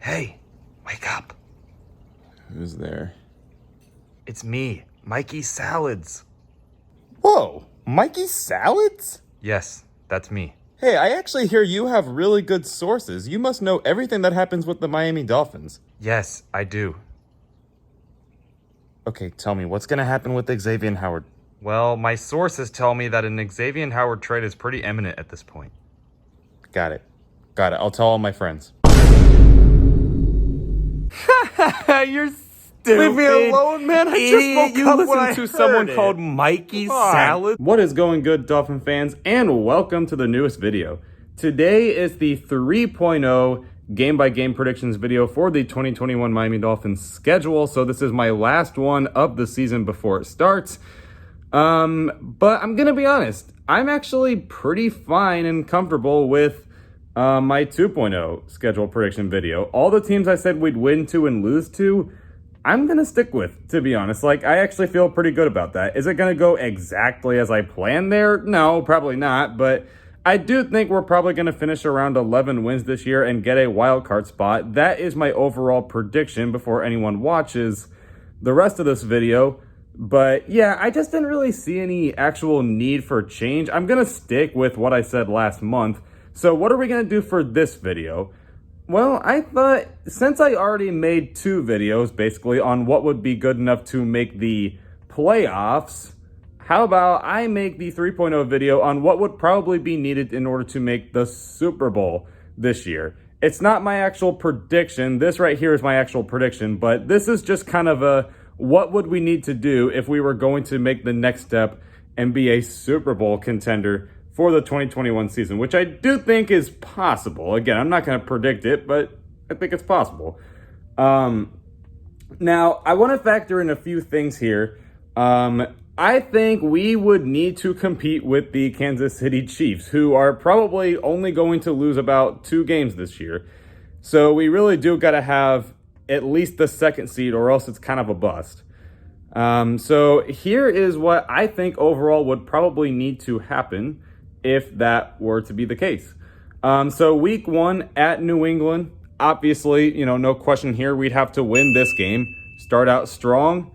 Hey, wake up. Who's there? It's me, Mikey Salads. Whoa, Mikey Salads? Yes, that's me. Hey, I actually hear you have really good sources. You must know everything that happens with the Miami Dolphins. Yes, I do. Okay, tell me, what's gonna happen with Xavier Howard? Well, my sources tell me that an Xavier Howard trade is pretty imminent at this point. Got it. I'll tell all my friends. You're stupid. Leave me alone, man. I just woke up when I to heard someone it. called Mikey Come on. Salad. What is going good, Dolphin fans, and welcome to the newest video. Today is the 3.0 game-by-game predictions video for the 2021 Miami Dolphins schedule. So this is my last one of the season before it starts. But I'm gonna be honest, I'm actually pretty fine and comfortable with my 2.0 schedule prediction video. All the teams I said we'd win to and lose to, I'm gonna stick with, to be honest. Like, I actually feel pretty good about that. Is it gonna go exactly as I planned there? No, probably not, but I do think we're probably gonna finish around 11 wins this year and get a wild card spot. That is my overall prediction before anyone watches the rest of this video. But yeah, I just didn't really see any actual need for change. I'm gonna stick with what I said last month. So what are we gonna do for this video? Well, I thought, since I already made two videos basically on what would be good enough to make the playoffs, how about I make the 3.0 video on what would probably be needed in order to make the Super Bowl this year. It's not my actual prediction. This right here is my actual prediction, but this is just kind of a what would we need to do if we were going to make the next step and be a Super Bowl contender for the 2021 season, which I do think is possible. Again, I'm not going to predict it, but I think it's possible. Now, I want to factor in a few things here. I think we would need to compete with the Kansas City Chiefs, who are probably only going to lose about 2 games this year. So we really do got to have at least the second seed, or else it's kind of a bust. So here is what I think overall would probably need to happen if that were to be the case. So week 1 at New England, obviously, no question here, we'd have to win this game. Start out strong,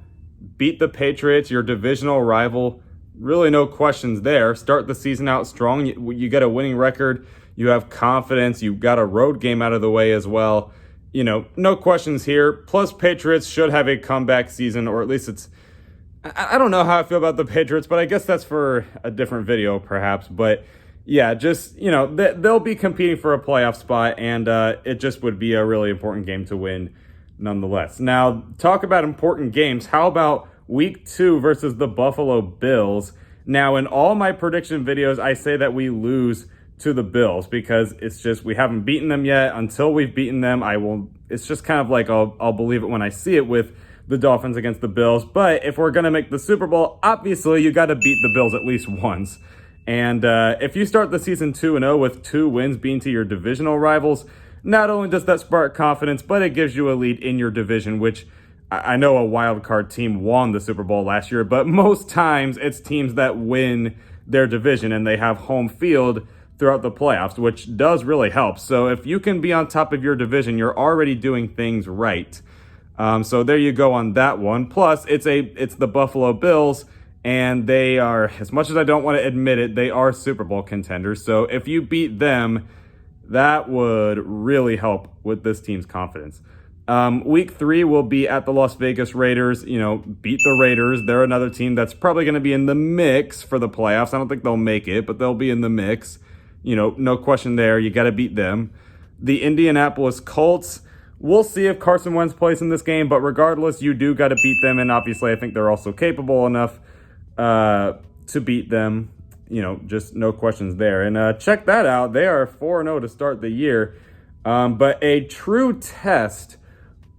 beat the Patriots, your divisional rival. Really no questions there. Start the season out strong. You get a winning record. You have confidence. You've got a road game out of the way as well. No questions here. Plus, Patriots should have a comeback season, or at least it's... I don't know how I feel about the Patriots, but I guess that's for a different video, perhaps. But yeah, just, they'll be competing for a playoff spot, and it just would be a really important game to win nonetheless. Now, talk about important games. How about week 2 versus the Buffalo Bills? Now, in all my prediction videos, I say that we lose to the Bills because it's just we haven't beaten them yet. Until we've beaten them, it's just kind of like I'll believe it when I see it with the Dolphins against the Bills. But if we're going to make the Super Bowl, obviously you got to beat the Bills at least once. And if you start the season 2-0 with 2 wins being to your divisional rivals, not only does that spark confidence, but it gives you a lead in your division, which I know a wild card team won the Super Bowl last year, but most times it's teams that win their division and they have home field throughout the playoffs, which does really help. So if you can be on top of your division, you're already doing things right. So there you go on that one. Plus, it's the Buffalo Bills, and they are, as much as I don't want to admit it, they are Super Bowl contenders. So if you beat them, that would really help with this team's confidence. Week 3 will be at the Las Vegas Raiders. Beat the Raiders. They're another team that's probably going to be in the mix for the playoffs. I don't think they'll make it, but they'll be in the mix. No question there. You got to beat them. The Indianapolis Colts. We'll see if Carson Wentz plays in this game, but regardless, you do got to beat them, and obviously I think they're also capable enough to beat them. Just no questions there. And check that out. They are 4-0 to start the year. But a true test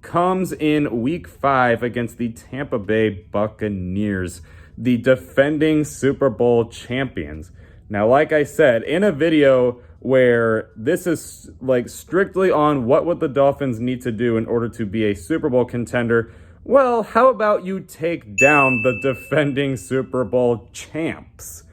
comes in week 5 against the Tampa Bay Buccaneers, the defending Super Bowl champions. Now, like I said, in a video where this is like strictly on what would the Dolphins need to do in order to be a Super Bowl contender, well, how about you take down the defending Super Bowl champs?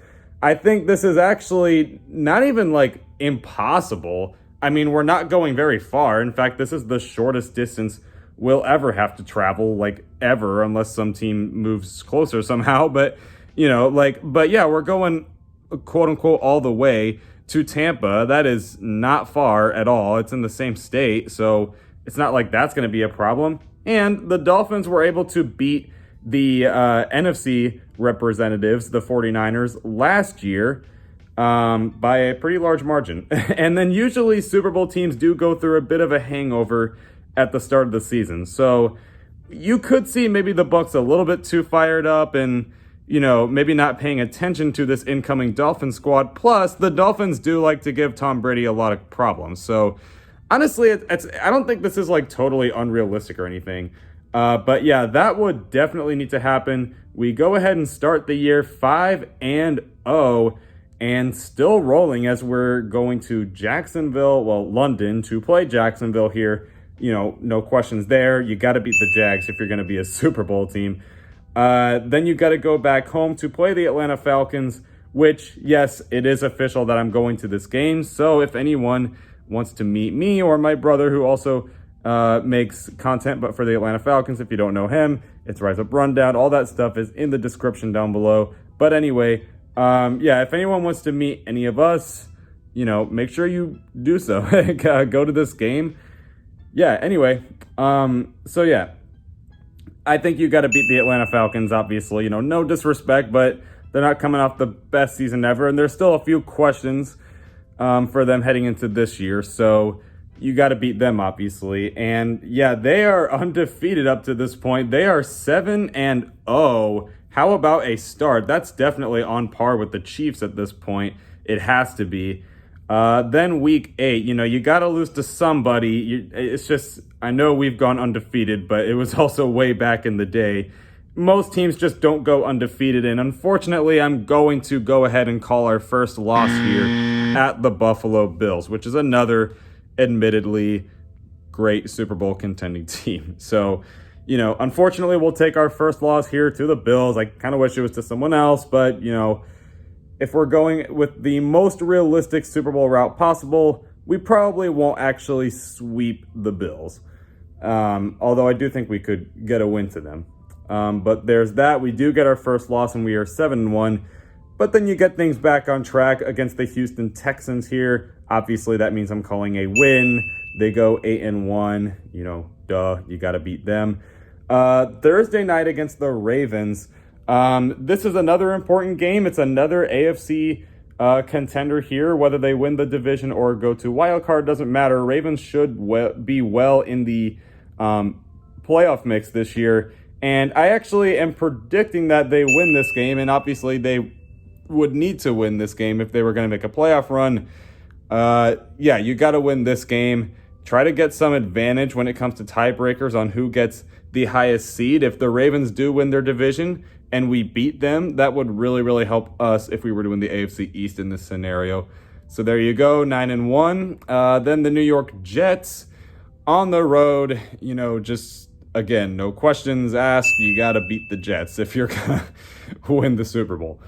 I think this is actually not even like impossible. I mean, we're not going very far. In fact, this is the shortest distance we'll ever have to travel, like ever, unless some team moves closer somehow. But, but yeah, we're going quote unquote all the way to Tampa. That is not far at all. It's in the same state, so it's not like that's going to be a problem. And the Dolphins were able to beat the NFC representatives, the 49ers, last year by a pretty large margin. And then usually Super Bowl teams do go through a bit of a hangover at the start of the season. So you could see maybe the Bucs a little bit too fired up and, maybe not paying attention to this incoming Dolphin squad. Plus, the Dolphins do like to give Tom Brady a lot of problems. So honestly, I don't think this is like totally unrealistic or anything. But yeah, that would definitely need to happen. We go ahead and start the year 5-0 and still rolling as we're going to London to play Jacksonville here. No questions there. You got to beat the Jags if you're going to be a Super Bowl team. Then you got to go back home to play the Atlanta Falcons, which, yes, it is official that I'm going to this game. So if anyone wants to meet me or my brother, who also makes content but for the Atlanta Falcons, if you don't know him, it's Rise Up Rundown. All that stuff is in the description down below. But anyway, if anyone wants to meet any of us, make sure you do so. Go to this game. Yeah, anyway, I think you got to beat the Atlanta Falcons, obviously. No disrespect, but they're not coming off the best season ever, and there's still a few questions for them heading into this year, so you got to beat them, obviously. And yeah, they are undefeated up to this point. They are 7-0. How about a start? That's definitely on par with the Chiefs at this point. It has to be. Then week 8, you got to lose to somebody. It's just, I know we've gone undefeated, but it was also way back in the day. Most teams just don't go undefeated, and unfortunately, I'm going to go ahead and call our first loss here at the Buffalo Bills, which is another admittedly great Super Bowl contending team. So, unfortunately, we'll take our first loss here to the Bills. I kind of wish it was to someone else, but, if we're going with the most realistic Super Bowl route possible, we probably won't actually sweep the Bills. Although I do think we could get a win to them. But there's that. We do get our first loss and we are 7-1. But then you get things back on track against the Houston Texans here. Obviously, that means I'm calling a win. They go 8-1. You got to beat them. Thursday night against the Ravens. This is another important game. It's another AFC contender here. Whether they win the division or go to wild card doesn't matter. Ravens should be well in the playoff mix this year. And I actually am predicting that they win this game. And obviously they would need to win this game if they were going to make a playoff run. You got to win this game. Try to get some advantage when it comes to tiebreakers on who gets the highest seed. If the Ravens do win their division and we beat them, that would really, really help us if we were to win the AFC East in this scenario. So there you go, 9-1. Then the New York Jets on the road, just, again, no questions asked. You got to beat the Jets if you're going to win the Super Bowl.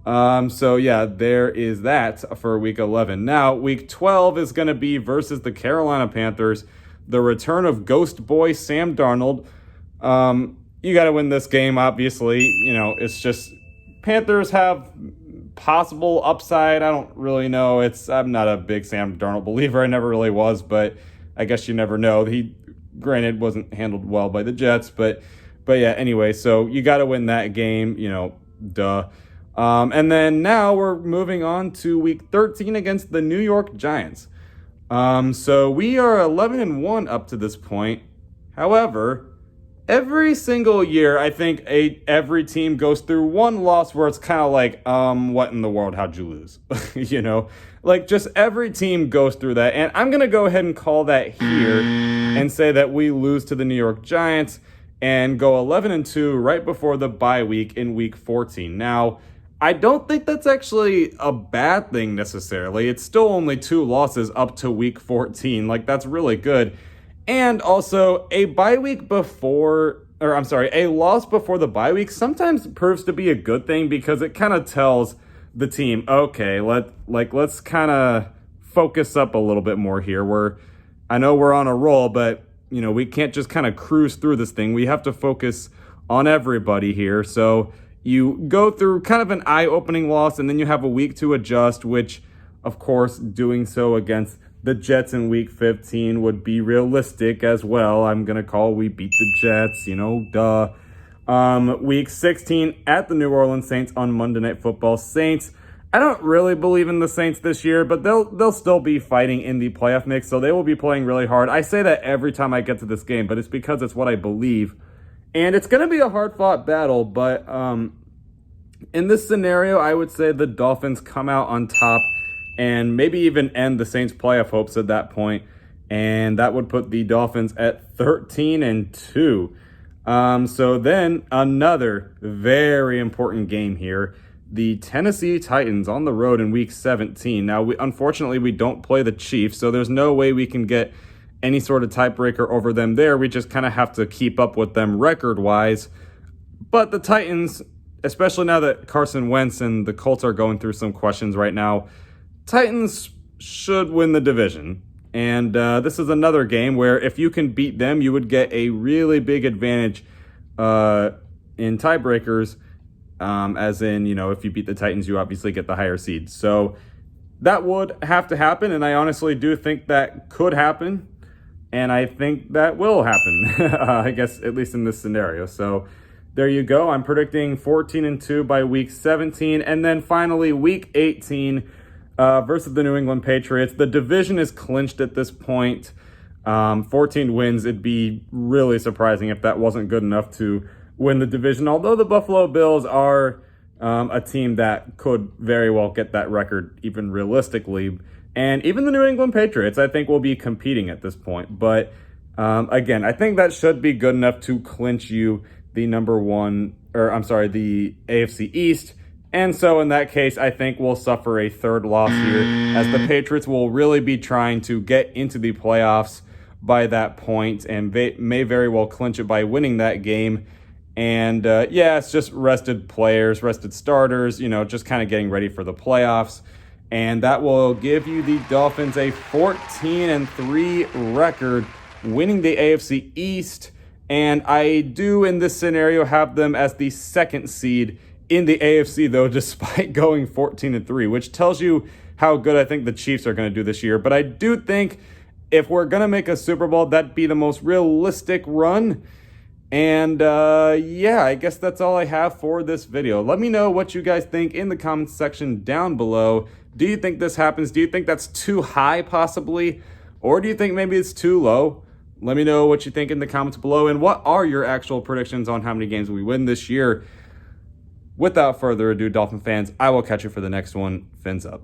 There is that for week 11. Now, week 12 is going to be versus the Carolina Panthers. The return of Ghost Boy Sam Darnold. You got to win this game, obviously. It's just Panthers have possible upside. I don't really know. I'm not a big Sam Darnold believer. I never really was, but I guess you never know. He, granted, wasn't handled well by the Jets, but anyway, so you got to win that game, duh. And then now we're moving on to week 13 against the New York Giants. So we are 11-1 up to this point. However, every single year, I think every team goes through one loss where it's kind of like, what in the world? How'd you lose? Just every team goes through that. And I'm going to go ahead and call that here and say that we lose to the New York Giants and go 11-2 right before the bye week in week 14. Now, I don't think that's actually a bad thing necessarily. It's still only 2 losses up to week 14. That's really good. And also, a loss before the bye week sometimes proves to be a good thing because it kind of tells the team, okay, let's kind of focus up a little bit more here. I know we're on a roll, but we can't just kind of cruise through this thing. We have to focus on everybody here. So you go through kind of an eye-opening loss, and then you have a week to adjust, which, of course, doing so against the Jets in Week 15 would be realistic as well. I'm going to call we beat the Jets, duh. Week 16 at the New Orleans Saints on Monday Night Football. Saints, I don't really believe in the Saints this year, but they'll still be fighting in the playoff mix, so they will be playing really hard. I say that every time I get to this game, but it's because it's what I believe. And it's going to be a hard-fought battle, but in this scenario, I would say the Dolphins come out on top and maybe even end the Saints' playoff hopes at that point, and that would put the Dolphins at 13-2. So then another very important game here. The Tennessee Titans on the road in Week 17. Now, unfortunately, we don't play the Chiefs, so there's no way we can get any sort of tiebreaker over them there. We just kind of have to keep up with them record-wise. But the Titans, especially now that Carson Wentz and the Colts are going through some questions right now, Titans should win the division. And this is another game where if you can beat them, you would get a really big advantage in tiebreakers. As in, if you beat the Titans, you obviously get the higher seed. So that would have to happen, and I honestly do think that could happen, and I think that will happen, I guess, at least in this scenario. So there you go. I'm predicting 14-2 by Week 17, and then finally Week 18 versus the New England Patriots. The division is clinched at this point. 14 wins. It'd be really surprising if that wasn't good enough to win the division, although the Buffalo Bills are a team that could very well get that record even realistically. And even the New England Patriots, I think, will be competing at this point. But again, I think that should be good enough to clinch you the the AFC East. And so in that case, I think we'll suffer a third loss here, as the Patriots will really be trying to get into the playoffs by that point and may very well clinch it by winning that game. And it's just rested players, rested starters, just kind of getting ready for the playoffs. And that will give you the Dolphins a 14-3 record, winning the AFC East. And I do, in this scenario, have them as the second seed in the AFC, though, despite going 14-3, which tells you how good I think the Chiefs are going to do this year. But I do think if we're going to make a Super Bowl, that'd be the most realistic run. And I guess that's all I have for this video. Let me know what you guys think in the comments section down below. Do you think this happens? Do you think that's too high possibly? Or do you think maybe it's too low? Let me know what you think in the comments below. And what are your actual predictions on how many games we win this year? Without further ado, Dolphin fans, I will catch you for the next one. Fins up.